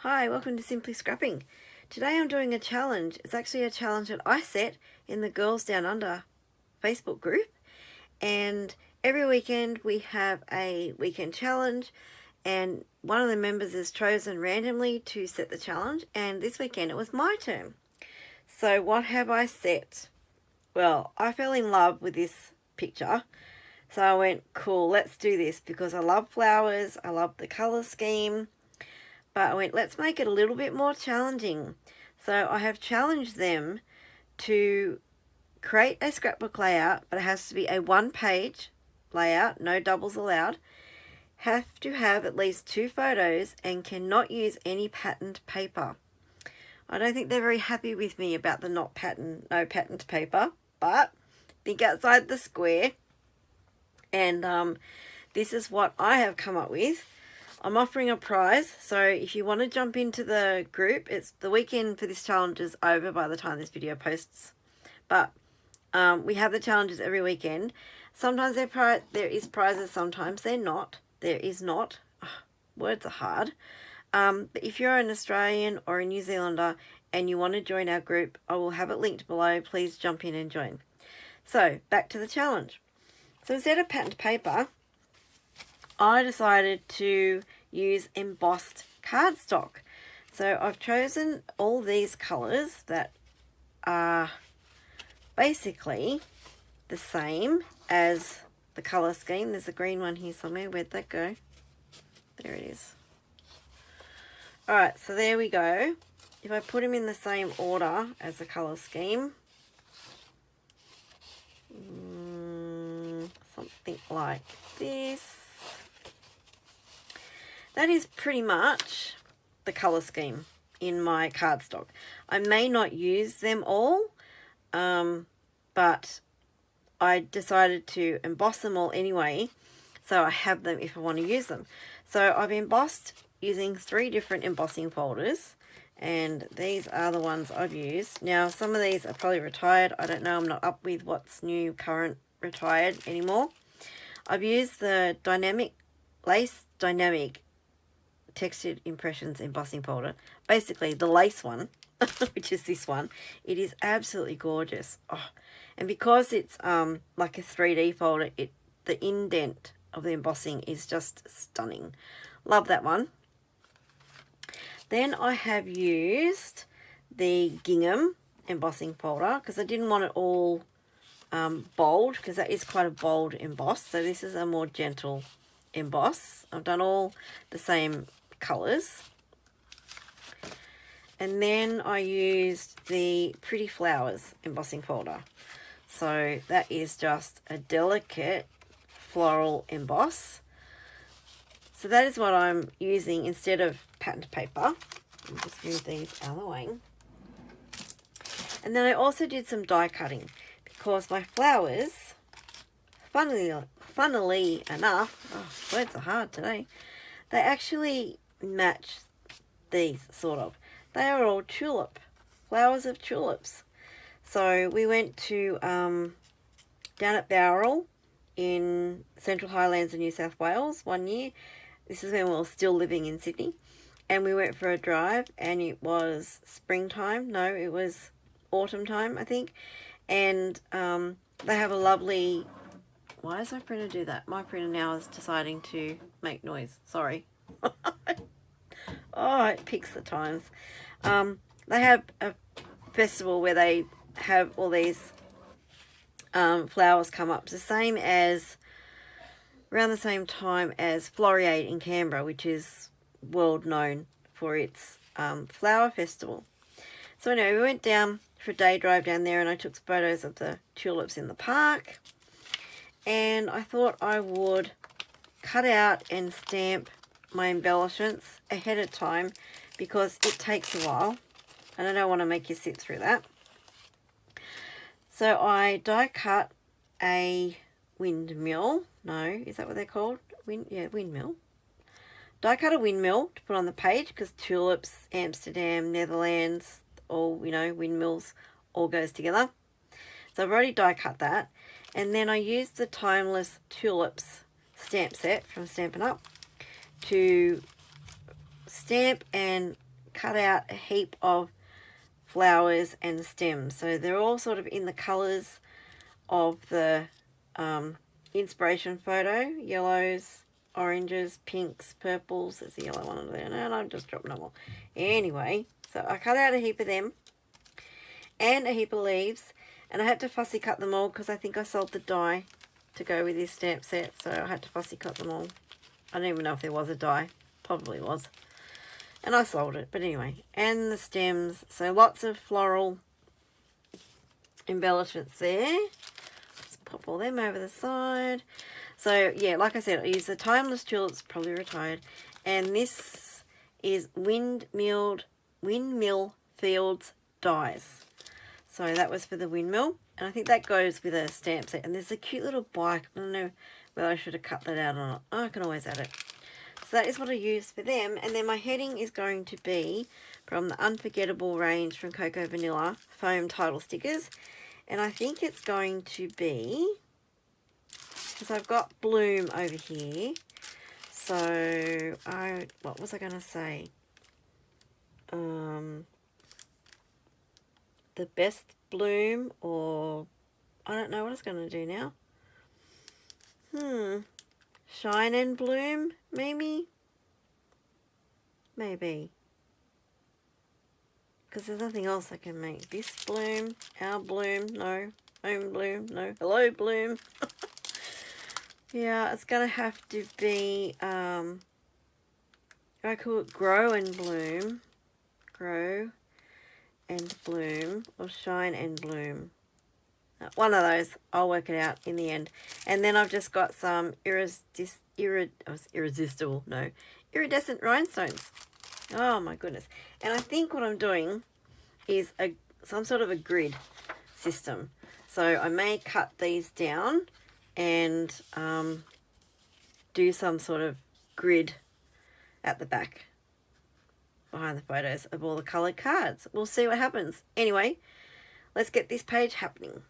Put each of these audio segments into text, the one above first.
Hi, welcome to Simply Scrapping. Today I'm doing a challenge. It's actually a challenge that I set in the Girls Down Under Facebook group. And every weekend we have a weekend challenge, and one of the members is chosen randomly to set the challenge, and this weekend it was my turn. So what have I set? Well, I fell in love with this picture. So I went, cool, let's do this, because I love flowers, I love the colour scheme. But I went, let's make it a little bit more challenging. So I have challenged them to create a scrapbook layout, but it has to be a one-page layout, no doubles allowed. Have to have at least 2 photos and cannot use any patterned paper. I don't think they're very happy with me about the no patterned paper, but think outside the square. And this is what I have come up with. I'm offering a prize, so if you want to jump into the group, it's the weekend for this challenge is over by the time this video posts. But we have the challenges every weekend. Sometimes there is prizes, sometimes they're not. There is not. Words are hard. But if you're an Australian or a New Zealander and you want to join our group, I will have it linked below. Please jump in and join. So back to the challenge. So instead of patterned paper, I decided to use embossed cardstock. So I've chosen all these colours that are basically the same as the colour scheme. There's a green one here somewhere. Where'd that go? There it is. Alright, so there we go. If I put them in the same order as the colour scheme, something like this. That is pretty much the colour scheme in my cardstock. I may not use them all, but I decided to emboss them all anyway, so I have them if I want to use them. So I've embossed using 3 different embossing folders, and these are the ones I've used. Now, some of these are probably retired. I don't know. I'm not up with what's new, current, retired anymore. I've used the Dynamic Textured Impressions embossing folder, basically the lace one, which is this one. It is absolutely gorgeous. Oh, and because it's like a 3D folder, the indent of the embossing is just stunning. Love that one. Then I have used the gingham embossing folder because I didn't want it all bold, because that is quite a bold emboss. So this is a more gentle emboss. I've done all the same colours. And then I used the Pretty Flowers embossing folder. So that is just a delicate floral emboss. So that is what I'm using instead of patterned paper. I'll just move these out of the way. And then I also did some die cutting because my flowers, funnily enough, words are hard today, they actually match these, sort of. They are all tulip, flowers of tulips. So we went to down at Bowral in Central Highlands of New South Wales one year. This is when we were still living in Sydney. And we went for a drive, and it was springtime. No, it was autumn time, I think. And they have a lovely... Why does my printer do that? My printer now is deciding to make noise. Sorry. Oh, it picks the times. They have a festival where they have all these flowers come up. It's the same as, around the same time as Floriade in Canberra, which is world known for its flower festival. So anyway, we went down for a day drive down there, and I took photos of the tulips in the park. And I thought I would cut out and stamp my embellishments ahead of time because it takes a while and I don't want to make you sit through that. So I die cut a windmill. No, is that what they're called? Windmill. Die cut a windmill to put on the page because tulips, Amsterdam, Netherlands, all, windmills all goes together. So I've already die cut that. And then I used the Timeless Tulips stamp set from Stampin' Up to stamp and cut out a heap of flowers and stems. So they're all sort of in the colours of the inspiration photo. Yellows, oranges, pinks, purples. There's a yellow one under there. No, I'm just dropping them all. Anyway, so I cut out a heap of them and a heap of leaves. And I had to fussy cut them all because I think I sold the die to go with this stamp set. So I had to fussy cut them all. I don't even know if there was a die. Probably was. And I sold it. But anyway. And the stems. So lots of floral embellishments there. Let's pop all them over the side. So yeah, like I said, I use the Timeless Tulips, probably retired. And this is Windmill Fields Dies. So that was for the windmill. And I think that goes with a stamp set. And there's a cute little bike. I don't know whether I should have cut that out or not. Oh, I can always add it. So that is what I used for them. And then my heading is going to be from the Unforgettable range from Cocoa Vanilla foam title stickers. And I think it's going to be, because I've got Bloom over here. So, what was I going to say? The best bloom, or I don't know what it's going to do now. Shine and bloom, maybe? Maybe. Because there's nothing else I can make. This bloom, our bloom, no. Home bloom, no. Hello bloom. Yeah, it's going to have to be, I call it Grow and Bloom. Grow and Bloom, or Shine and Bloom. One of those. I'll work it out in the end. And then I've just got some iridescent rhinestones. Oh my goodness. And I think what I'm doing is some sort of a grid system. So I may cut these down and do some sort of grid at the back behind the photos of all the coloured cards. We'll see what happens. Anyway, let's get this page happening.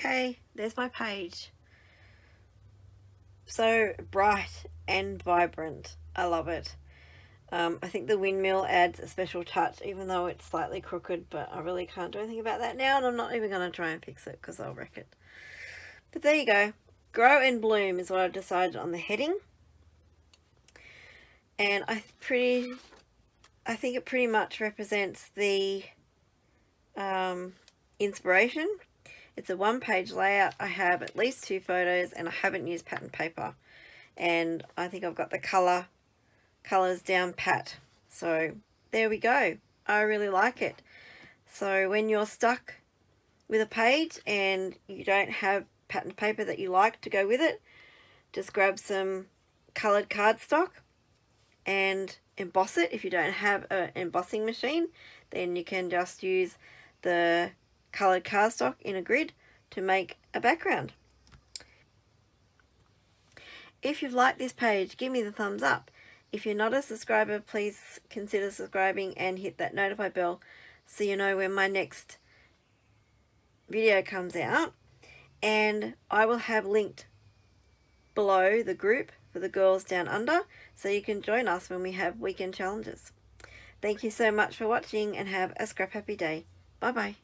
Okay, there's my page. So bright and vibrant. I love it. I think the windmill adds a special touch, even though it's slightly crooked, but I really can't do anything about that now, and I'm not even going to try and fix it because I'll wreck it. But there you go. Grow and bloom is what I've decided on the heading. And I think it pretty much represents the inspiration. It's a one-page layout. I have at least 2 photos, and I haven't used pattern paper. And I think I've got the colours down pat. So there we go. I really like it. So when you're stuck with a page and you don't have pattern paper that you like to go with it, just grab some coloured cardstock and emboss it. If you don't have an embossing machine, then you can just use the coloured cardstock in a grid to make a background. If you've liked this page, give me the thumbs up. If you're not a subscriber, please consider subscribing and hit that notify bell so you know when my next video comes out. And I will have linked below the group for the Girls Down Under, so you can join us when we have weekend challenges. Thank you so much for watching, and have a scrap happy day. Bye bye.